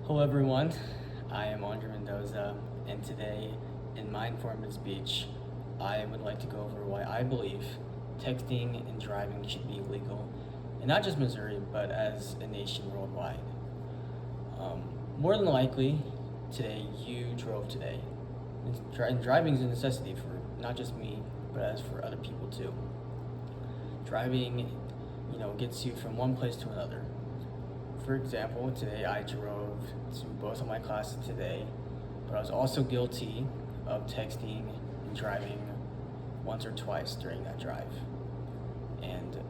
Hello, everyone. I am Andre Mendoza, and today, in my informative speech, I would like to go over why I believe texting and driving should be illegal, and not just Missouri, but as a nation worldwide. More than likely, today you drove today, and driving is a necessity for not just me, but as for other people too. Driving, gets you from one place to another. For example, today I drove to both of my classes today, but I was also guilty of texting and driving once or twice during that drive. And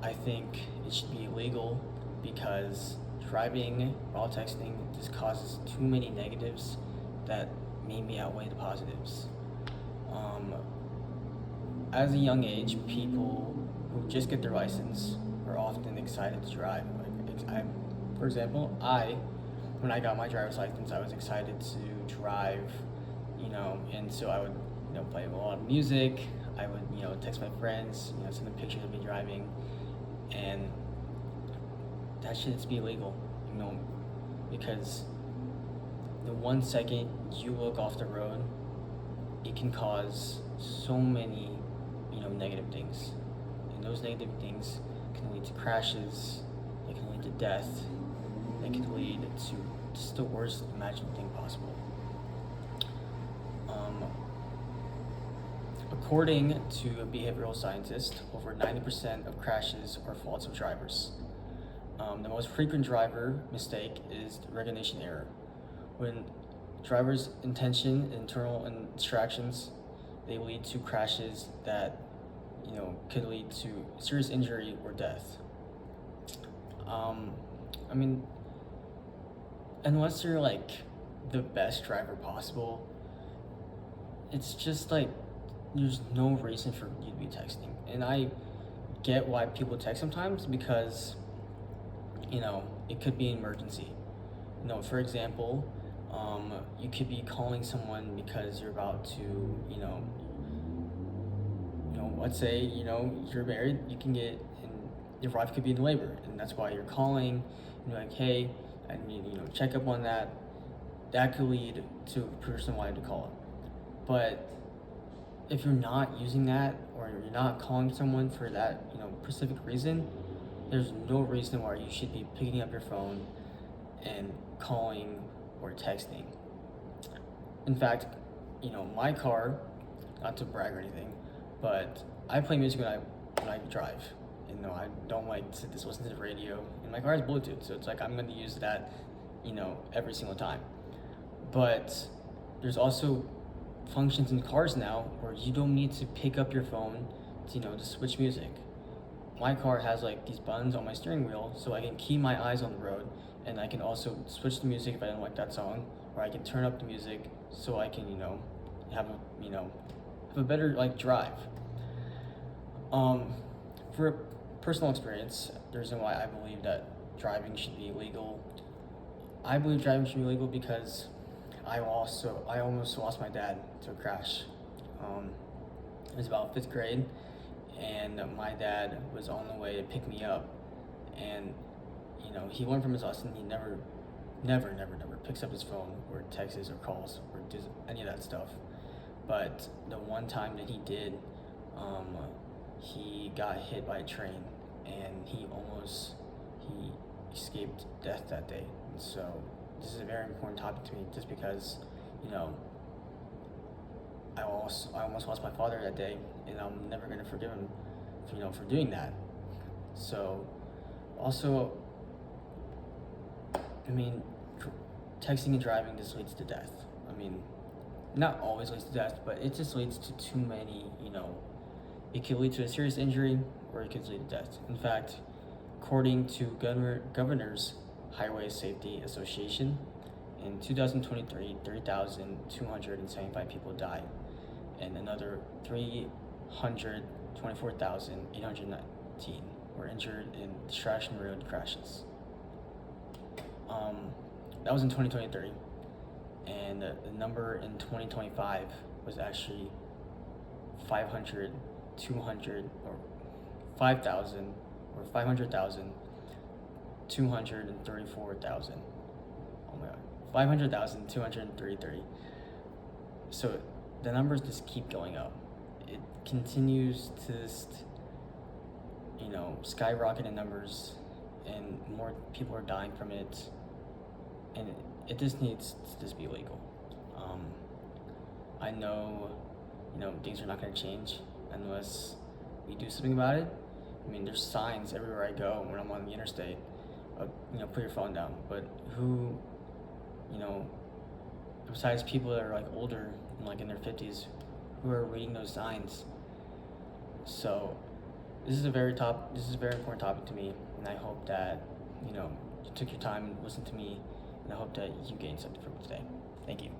I think it should be illegal because driving while texting just causes too many negatives that maybe outweigh the positives. As a young age, people who just get their license are often excited to drive. For example, when I got my driver's license, I was excited to drive, and so I would, play a lot of music. I would, text my friends, send them pictures of me driving, and that should be illegal, because the 1 second you look off the road, it can cause so many, negative things, and those negative things can lead to crashes. It can lead to death. It can lead to just the worst imaginable thing possible. According to a behavioral scientist, over 90% of crashes are faults of drivers. The most frequent driver mistake is recognition error. When drivers' intention and internal distractions, they lead to crashes that, could lead to serious injury or death. Unless you're like the best driver possible, it's just like there's no reason for you to be texting. And I get why people text sometimes because, it could be an emergency. For example, you could be calling someone because you're about to, let's say, you're married, you can get, and your wife could be in labor, and that's why you're calling, and you're like, hey, I need, check up on that. That could lead to a person wanting to call it. But if you're not using that, or you're not calling someone for that, specific reason, there's no reason why you should be picking up your phone and calling or texting. In fact, my car, not to brag or anything, but I play music when I drive. I don't like to just listen to the radio, and my car has Bluetooth, so it's like I'm going to use that, every single time. But there's also functions in cars now where you don't need to pick up your phone to switch music. My car has like these buttons on my steering wheel, so I can keep my eyes on the road, and I can also switch the music if I don't like that song, or I can turn up the music so I can have a better drive. For personal experience, the reason why I believe that driving should be illegal, I believe driving should be illegal because I almost lost my dad to a crash. It was about 5th grade, and my dad was on the way to pick me up, and he learned from his lesson. He never picks up his phone or texts or calls or does any of that stuff. But the one time that he did, he got hit by a train, and he escaped death that day. And so this is a very important topic to me, just because I almost lost my father that day, and I'm never going to forgive him for doing that. So also, texting and driving just leads to death. Not always leads to death, but it just leads to too many, it could lead to a serious injury, or it could lead to death. In fact, according to Governor's Highway Safety Association, in 2023, 3,275 people died, and another 324,819 were injured in distraction road crashes. That was in 2023, and the number in 2025 was actually 500, 200, or 5,000, or 500,000, 234,000. my god, 500,233. So the numbers just keep going up. It continues to just, skyrocket in numbers, and more people are dying from it, and it just needs to just be legal. I know, things are not going to change unless we do something about it. I mean, there's signs everywhere I go when I'm on the interstate. Put your phone down. But who, besides people that are like older and like in their 50s, who are reading those signs? So this is a very important topic to me, and I hope that you took your time and listened to me, and I hope that you gained something from it today. Thank you.